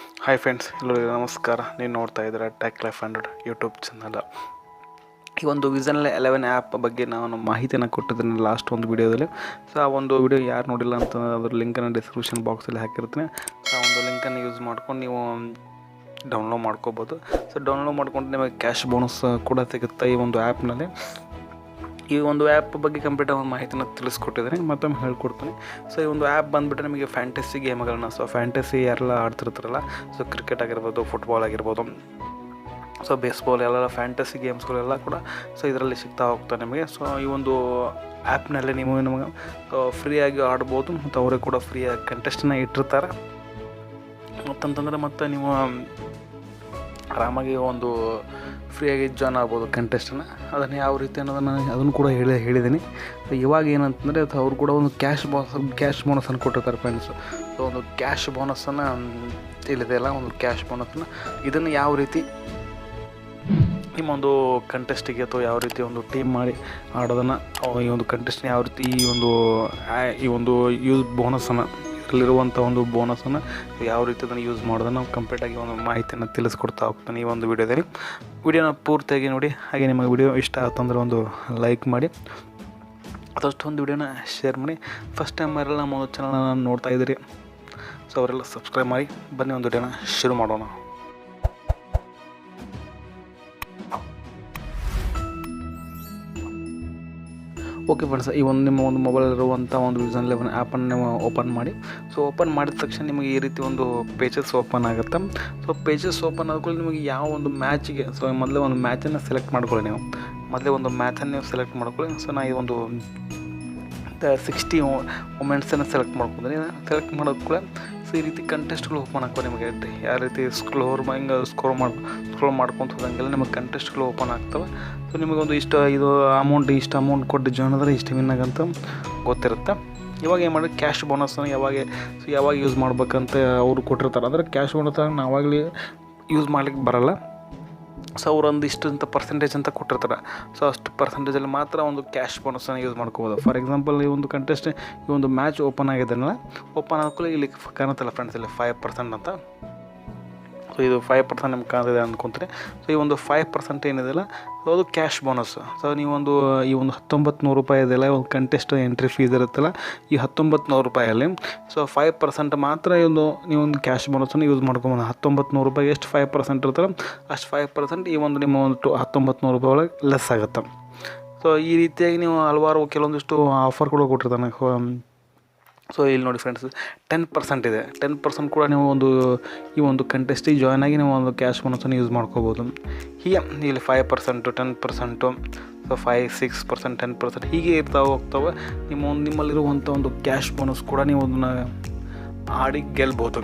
Hi friends, ಎಲ್ಲರಿಗೂ ನಮಸ್ಕಾರ. ನೀವು ನೋಡ್ತಾ ಇದ್ದೀರಾ ಟೆಕ್ ಲೈಫ್ 100 ಯೂಟ್ಯೂಬ್ ಚಾನಲ್. ಈ ಒಂದು ವಿಷನ್ 11 ಆ್ಯಪ್ ಬಗ್ಗೆ ನಾನು ಮಾಹಿತಿಯನ್ನು ಕೊಟ್ಟಿದ್ದೀನಿ ಲಾಸ್ಟ್ ಒಂದು ವೀಡಿಯೋದಲ್ಲಿ. ಸೊ ಆ ಒಂದು ವಿಡಿಯೋ ಯಾರು ನೋಡಿಲ್ಲ ಅಂತ ಅದ್ರ ಲಿಂಕನ್ನು ಡಿಸ್ಕ್ರಿಪ್ಷನ್ ಬಾಕ್ಸಲ್ಲಿ ಹಾಕಿರ್ತೀನಿ. ಸೊ ಆ ಒಂದು ಲಿಂಕನ್ನು ಯೂಸ್ ಮಾಡ್ಕೊಂಡು ನೀವು ಡೌನ್ಲೋಡ್ ಮಾಡ್ಕೋಬೋದು. ಸೊ ಡೌನ್ಲೋಡ್ ಮಾಡ್ಕೊಂಡು ನಿಮಗೆ ಕ್ಯಾಶ್ ಬೋನಸ್ ಕೂಡ ಸಿಗುತ್ತೆ ಈ ಒಂದು ಆ್ಯಪ್ನಲ್ಲಿ. ಈ ಒಂದು ಆ್ಯಪ್ ಬಗ್ಗೆ ಕಂಪ್ಲೀಟ್ ಒಂದು ಮಾಹಿತಿನ ತಿಳಿಸ್ಕೊಟ್ಟಿದ್ದೀನಿ, ಮತ್ತೊಮ್ಮೆ ಹೇಳ್ಕೊಡ್ತೀನಿ. ಸೊ ಈ ಒಂದು ಆ್ಯಪ್ ಬಂದುಬಿಟ್ಟು ನಿಮಗೆ ಫ್ಯಾಂಟಸಿ ಗೇಮ್ಗಳನ್ನ, ಸೊ ಫ್ಯಾಂಟಸಿ ಯಾರೆಲ್ಲ ಆಡ್ತಿರ್ತಾರಲ್ಲ, ಸೊ ಕ್ರಿಕೆಟ್ ಆಗಿರ್ಬೋದು, ಫುಟ್ಬಾಲ್ ಆಗಿರ್ಬೋದು, ಸೊ ಬೇಸ್ಬಾಲ್ ಎಲ್ಲ ಫ್ಯಾಂಟಸಿ ಗೇಮ್ಸ್ಗಳೆಲ್ಲ ಕೂಡ ಸೊ ಇದರಲ್ಲಿ ಸಿಗ್ತಾ ಹೋಗ್ತವೆ ನಿಮಗೆ. ಸೊ ಈ ಒಂದು ಆ್ಯಪ್ನಲ್ಲಿ ನೀವು ನಿಮಗೆ ಫ್ರೀಯಾಗಿ ಆಡ್ಬೋದು, ಮತ್ತು ಅವರೇ ಕೂಡ ಫ್ರೀಯಾಗಿ ಕಂಟೆಸ್ಟನ್ನ ಇಟ್ಟಿರ್ತಾರೆ. ಮತ್ತಂತಂದರೆ ಮತ್ತು ನೀವು ಆರಾಮಾಗಿ ಒಂದು ಫ್ರೀಯಾಗಿ ಜಾಯ್ನ್ ಆಗ್ಬೋದು ಕಂಟೆಸ್ಟನ್ನು. ಅದನ್ನು ಯಾವ ರೀತಿ ಅನ್ನೋದನ್ನು ಅದನ್ನು ಕೂಡ ಹೇಳಿದ್ದೀನಿ. ಇವಾಗ ಏನಂತಂದರೆ ಅವ್ರು ಕೂಡ ಒಂದು ಕ್ಯಾಶ್ ಬೋನಸನ್ನು ಕೊಟ್ಟಿರ್ತಾರೆ ಫ್ರೆಂಡ್ಸು. ಸೊ ಒಂದು ಕ್ಯಾಶ್ ಬೋನಸನ್ನು ಇಲ್ಲಿದೆಯಲ್ಲ, ಒಂದು ಕ್ಯಾಶ್ ಬೋನಸನ್ನು ಇದನ್ನು ಯಾವ ರೀತಿ ನಿಮ್ಮೊಂದು ಕಂಟೆಸ್ಟಿಗೆ ಅಥವಾ ಯಾವ ರೀತಿ ಒಂದು ಟೀಮ್ ಮಾಡಿ ಆಡೋದನ್ನು, ಈ ಒಂದು ಕಂಟೆಸ್ಟ್ನ ಯಾವ ರೀತಿ ಈ ಒಂದು ಯೂಸ್ ಬೋನಸನ್ನು, ಇದರಲ್ಲಿರುವಂಥ ಒಂದು ಬೋನಸನ್ನು ಯಾವ ರೀತಿ ಅದನ್ನು ಯೂಸ್ ಮಾಡೋದನ್ನು ಕಂಪ್ಲೀಟಾಗಿ ಒಂದು ಮಾಹಿತಿಯನ್ನು ತಿಳಿಸ್ಕೊಡ್ತಾ ಹೋಗ್ತಾನೆ ಈ ಒಂದು ವಿಡಿಯೋದಲ್ಲಿ. ವಿಡಿಯೋನ ಪೂರ್ತಿಯಾಗಿ ನೋಡಿ. ಹಾಗೆ ನಿಮಗೆ ವಿಡಿಯೋ ಇಷ್ಟ ಆಯ್ತಂದ್ರೆ ಒಂದು ಲೈಕ್ ಮಾಡಿ, ಅದಷ್ಟು ಒಂದು ವಿಡಿಯೋನ ಶೇರ್ ಮಾಡಿ. ಫಸ್ಟ್ ಟೈಮ್ ಯಾರೆಲ್ಲ ನಮ್ಮ ಒಂದು ಚಾನಲ್ನ ನೋಡ್ತಾ ಇದ್ದೀರಿ, ಸೊ ಅವರೆಲ್ಲ ಸಬ್ಸ್ಕ್ರೈಬ್ ಮಾಡಿ. ಬನ್ನಿ ಒಂದು ವಿಡಿಯೋನ ಶುರು ಮಾಡೋಣ. ಓಕೆ ಫ್ರೆಂಡ್ಸ್, ಈ ಒಂದು ನಿಮ್ಮ ಒಂದು ಮೊಬೈಲಲ್ಲಿರುವಂಥ ಒಂದು ವಿಷನ್ 11 ಆ್ಯಪನ್ನು ನೀವು ಓಪನ್ ಮಾಡಿ. ಸೊ ಓಪನ್ ಮಾಡಿದ ತಕ್ಷಣ ನಿಮಗೆ ಈ ರೀತಿ ಒಂದು ಪೇಜಸ್ ಓಪನ್ ಆಗುತ್ತೆ. ಸೊ ಪೇಜಸ್ ಓಪನ್ ಆದ್ಮೇಲೆ ನಿಮಗೆ ಯಾವ ಒಂದು ಮ್ಯಾಚಿಗೆ, ಸೊ ಮೊದಲೇ ಒಂದು ಮ್ಯಾಚನ್ನು ಸೆಲೆಕ್ಟ್ ಮಾಡ್ಕೊಳ್ಳಿ. ನೀವು ಮೊದಲೇ ಒಂದು ಮ್ಯಾಚನ್ನು ನೀವು ಸೆಲೆಕ್ಟ್ ಮಾಡ್ಕೊಳ್ಳಿ. ಸೊ ನಾ ಈ ಒಂದು 60 ಮೂಮೆಂಟ್ಸನ್ನು ಸೆಲೆಕ್ಟ್ ಮಾಡ್ಕೊಂಡ್ರೆ, ಸೆಲೆಕ್ಟ್ ಮಾಡೋದು ಕೂಡ ಸೊ ಈ ರೀತಿ ಕಂಟೆಸ್ಟ್ಗಳು ಓಪನ್ ಆಗ್ತವೆ ನಿಮಗೆ. ಯಾವ ರೀತಿ ಸ್ಕ್ರೋಲ್ ಮಾಡ್ಕೊತ ಹೋದಂಗೆಲ್ಲ ನಿಮಗೆ ಕಂಟೆಸ್ಟ್ಗಳು ಓಪನ್ ಆಗ್ತವೆ. ಸೊ ನಿಮಗೊಂದು ಇಷ್ಟು ಅಮೌಂಟ್ ಕೊಟ್ಟು ಜಾಯ್ನ್ ಆದರೆ ಇಷ್ಟು ವಿನ್ ಆಗಂತ ಗೊತ್ತಿರುತ್ತೆ. ಇವಾಗ ಏನು ಮಾಡಿ ಕ್ಯಾಶ್ ಬೋನಸ್ಸನ್ನು ಯಾವಾಗ ಯೂಸ್ ಮಾಡ್ಬೇಕಂತ ಅವರು ಕೊಟ್ಟಿರ್ತಾರೆ. ಅಂದರೆ ಕ್ಯಾಶ್ ಬೋನಸ್ ನಾವಾಗಲೇ ಯೂಸ್ ಮಾಡ್ಲಿಕ್ಕೆ ಬರೋಲ್ಲ. ಸೊ ಅವರೊಂದು ಇಷ್ಟು ಅಂತ ಪರ್ಸೆಂಟೇಜ್ ಅಂತ ಕೊಟ್ಟಿರ್ತಾರೆ. ಸೊ ಅಷ್ಟು ಪರ್ಸೆಂಟೇಜಲ್ಲಿ ಮಾತ್ರ ಒಂದು ಕ್ಯಾಶ್ ಬೋನಸನ್ನು ಯೂಸ್ ಮಾಡ್ಕೋಬೋದು. ಫಾರ್ ಎಕ್ಸಾಂಪಲ್, ಈ ಒಂದು ಕಂಟೆಸ್ಟ್, ಈ ಒಂದು ಮ್ಯಾಚ್ ಓಪನ್ ಆಗಿದ್ದನಲ್ಲ, ಓಪನ್ ಆದ್ಮೇಲೆ ಇಲ್ಲಿ ಕಾಣುತ್ತಲ್ಲ ಫ್ರೆಂಡ್ಸ್, ಇಲ್ಲಿ 5% ಅಂತ. ಸೊ ಇದು 5% ನಿಮ್ಗೆ ಕಾಣ್ತಿದೆ ಅಂದ್ಕೊತೀನಿ. ಸೊ ಈ ಒಂದು 5% ಏನಿದೆಯಲ್ಲ, ಸೊ ಅದು ಕ್ಯಾಶ್ ಬೋನಸ್. ಸೊ ನೀವೊಂದು ಈ ಒಂದು 1900 ರೂಪಾಯಿ ಇದೆಯಲ್ಲ, ಒಂದು ಕಂಟೆಸ್ಟ್ ಎಂಟ್ರಿ ಫೀಸ್ ಇರುತ್ತಲ್ಲ, ಈ 1900 ರೂಪಾಯಲ್ಲಿ ಸೊ 5% ಮಾತ್ರ ನೀವೊಂದು ಕ್ಯಾಶ್ ಬೋನಸನ್ನು ಯೂಸ್ ಮಾಡ್ಕೊಬೋದು. 1900 ರೂಪಾಯಿಗೆ ಎಷ್ಟು 5% ಇರುತ್ತಲ್ಲ, ಅಷ್ಟು 5% ಈ ಒಂದು ನಿಮ್ಮ ಒಂದು 1900 ರೂಪಾಯಿ ಒಳಗೆ ಲೆಸ್ ಆಗುತ್ತೆ. ಸೊ ಈ ರೀತಿಯಾಗಿ ನೀವು ಹಲವಾರು ಕೆಲವೊಂದಿಷ್ಟು ಆಫರ್ಗಳು ಕೊಟ್ಟಿರ್ತಾನೆ. ಸೊ ಇಲ್ಲಿ ನೋಡಿ ಫ್ರೆಂಡ್ಸ್, 10% ಇದೆ. 10% ಕೂಡ ನೀವು ಈ ಒಂದು ಕಂಟೆಸ್ಟಿಗೆ ಜಾಯ್ನ್ ಆಗಿ ನೀವು ಒಂದು ಕ್ಯಾಶ್ ಬೋನಸನ್ನು ಯೂಸ್ ಮಾಡ್ಕೋಬೋದು. ಹೀಗೆ ಇಲ್ಲಿ 5%, 10%, ಸೊ 5, 6%, 10% ಹೀಗೆ ಹೋಗ್ತವೆ. ನಿಮ್ಮಲ್ಲಿರುವಂಥ ಒಂದು ಕ್ಯಾಶ್ ಬೋನಸ್ ಕೂಡ ನೀವು ಅದನ್ನು ಆಡಿ ಗೆಲ್ಬೋದು.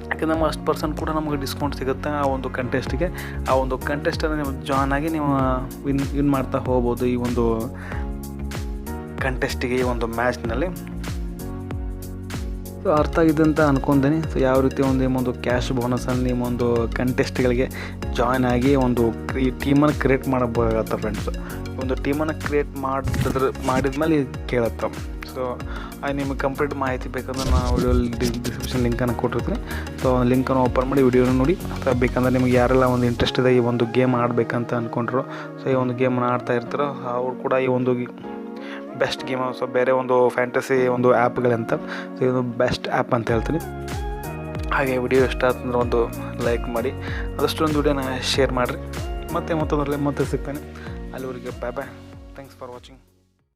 ಯಾಕೆಂದ್ರೆ ನಮ್ಮ ಅಷ್ಟು ಪರ್ಸೆಂಟ್ ಕೂಡ ನಮಗೆ ಡಿಸ್ಕೌಂಟ್ ಸಿಗುತ್ತೆ ಆ ಒಂದು ಕಂಟೆಸ್ಟಿಗೆ. ಆ ಒಂದು ಕಂಟೆಸ್ಟನ್ನು ನೀವು ಜಾಯ್ನ್ ಆಗಿ ನೀವು ವಿನ್ ಮಾಡ್ತಾ ಹೋಗ್ಬೋದು ಈ ಒಂದು ಕಂಟೆಸ್ಟಿಗೆ, ಈ ಒಂದು ಮ್ಯಾಚ್ನಲ್ಲಿ. ಸೊ ಅರ್ಥ ಆಗಿದೆ ಅಂತ ಅಂದ್ಕೊಂತೀನಿ. ಸೊ ಯಾವ ರೀತಿ ನಿಮ್ಮೊಂದು ಕ್ಯಾಶ್ ಬೋನಸನ್ನು ನಿಮ್ಮೊಂದು ಕಂಟೆಸ್ಟ್ಗಳಿಗೆ ಜಾಯ್ನ್ ಆಗಿ ಒಂದು ಟೀಮನ್ನು ಕ್ರಿಯೇಟ್ ಮಾಡಬೇಕಾಗತ್ತೆ ಫ್ರೆಂಡ್ಸ್. ಒಂದು ಟೀಮನ್ನು ಕ್ರಿಯೇಟ್ ಮಾಡಿದ್ಮೇಲೆ ಕೇಳುತ್ತೆ. ಸೊ ನಿಮಗೆ ಕಂಪ್ಲೀಟ್ ಮಾಹಿತಿ ಬೇಕಂದ್ರೆ ನಾನು ವಿಡಿಯೋಲಿ ಡಿಸ್ಕ್ರಿಪ್ಷನ್ ಲಿಂಕನ್ನು ಕೊಟ್ಟಿರ್ತೀನಿ. ಸೊ ಲಿಂಕನ್ನು ಓಪನ್ ಮಾಡಿ ವಿಡಿಯೋನ ನೋಡಿ. ಅಥವಾ ಬೇಕಂದ್ರೆ ನಿಮಗೆ ಯಾರೆಲ್ಲ ಒಂದು ಇಂಟ್ರೆಸ್ಟ್ ಇದೆ ಈ ಒಂದು ಗೇಮ್ ಆಡಬೇಕಂತ ಅಂದ್ಕೊಂಡ್ರು, ಸೊ ಈ ಒಂದು ಗೇಮನ್ನು ಆಡ್ತಾ ಇರ್ತಾರೋ ಅವ್ರು ಕೂಡ ಈ ಒಂದು ಬೆಸ್ಟ್ ಗೇಮ್, ಸೊ ಬೇರೆ ಒಂದು ಫ್ಯಾಂಟಸಿ ಒಂದು ಆ್ಯಪ್ಗಳಂತ, ಸೊ ಇದು ಬೆಸ್ಟ್ ಆ್ಯಪ್ ಅಂತ ಹೇಳ್ತೀನಿ. ಹಾಗೆ ವಿಡಿಯೋ ಇಷ್ಟ ಆಯ್ತಂದ್ರೆ ಒಂದು ಲೈಕ್ ಮಾಡಿ, ಅದಷ್ಟೊಂದು ವಿಡಿಯೋನ ಶೇರ್ ಮಾಡಿರಿ. ಮತ್ತೆ ಸಿಗ್ತಾನೆ. ಅಲ್ಲಿವರೆಗೆ ಬಾಯ್. Thanks for watching.